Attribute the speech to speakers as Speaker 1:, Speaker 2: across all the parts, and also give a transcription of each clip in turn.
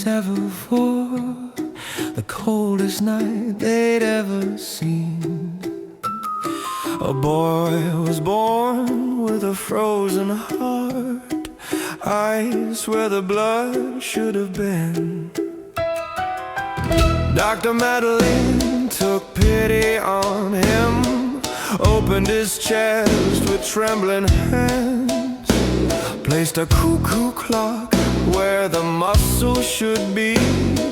Speaker 1: night ever for the coldest night they'd ever seen. A boy was born with a frozen heart, eyes where the blood should have been. Dr. Madeline took pity on him, opened his chest with trembling hands, placed a cuckoo clock where the muscle should beat,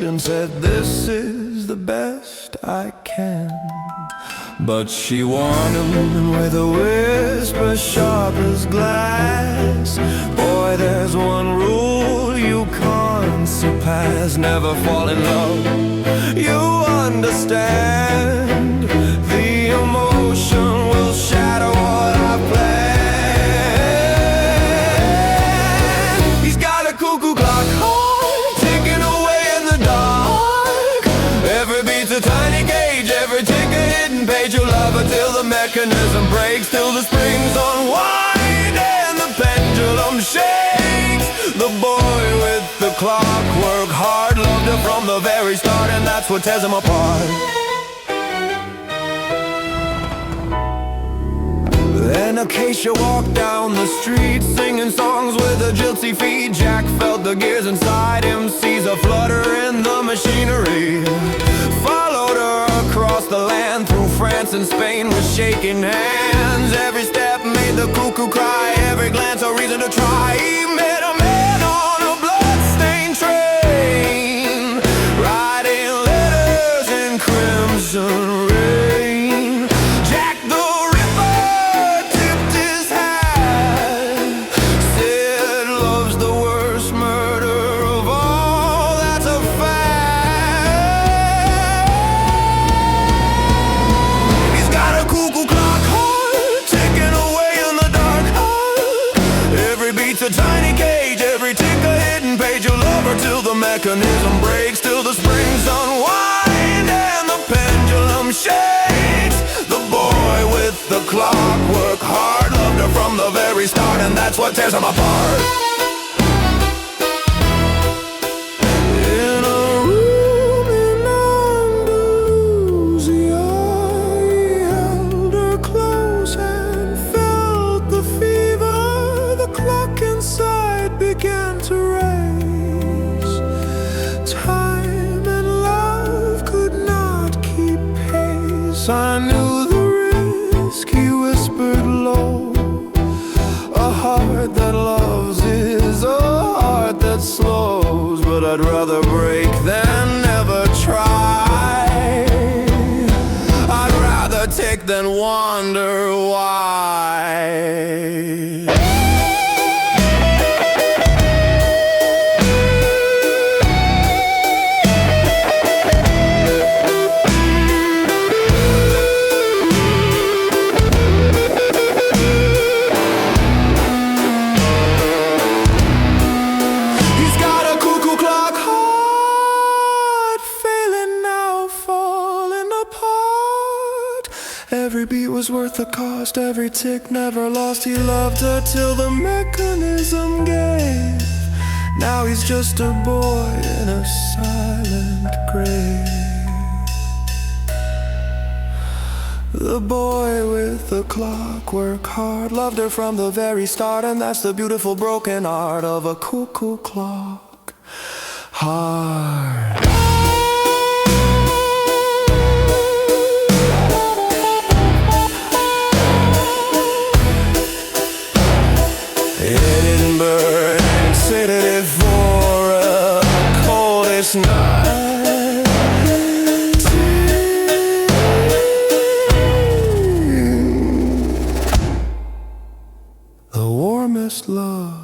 Speaker 1: and said, "This is the best I can." But she warned him with a whisper sharp as glass, "Boy, there's one rule you can't surpass. Never fall in love, you understand. The emotion will shadow what I planned." He's got a cuckoo clock heart, ticking away in the dark. Every beat's a tiny cage, every tick a hidden page. You'll love her till the mechanism breaks, till the springs unwind and the pendulum shakes. The boy with the clockwork heart loved her from the very start, and that's what tears him apart. Then Acacia walked down the street, singing songs with her jilty feet. Jack felt the gears inside him, sees a flutter in the machinery. Followed her across the land, through France and Spain with shaking hands. Every step made the cuckoo cry, every glance a reason to try. He met a man on a blood-stained train, writing letters in crimson rain. Jack the Ripper tipped his hat, said love's the worst murder of all, that's a fact. He's got a cuckoo clock heart, ticking away in the dark. Every beat's a tiny cage, every tick a hidden page. You'll love her till the mechanism breaks, till the springs unwind and the pendulum shakes. The boy with the clockwork heart loved her from the very start, and that's what tears him apart. In a room in Andalusia, he held her close and felt the fever. The clock inside began to race. Time and love could not keep pace. I knew the risk, he whispered low. A heart that loves is a heart that slows, but I'd rather break than never try. I'd rather take than wonder why. He's got a cuckoo clock heart, failing now, falling apart. Every beat was worth the cost, every tick never lost. He loved her till the mechanism gave. Now he's just a boy in a silent grave. The boy with the clockwork heart loved her from the very start, and that's the beautiful broken art of a cuckoo clock heart. Edinburgh sedative for a coldest night. The warmest love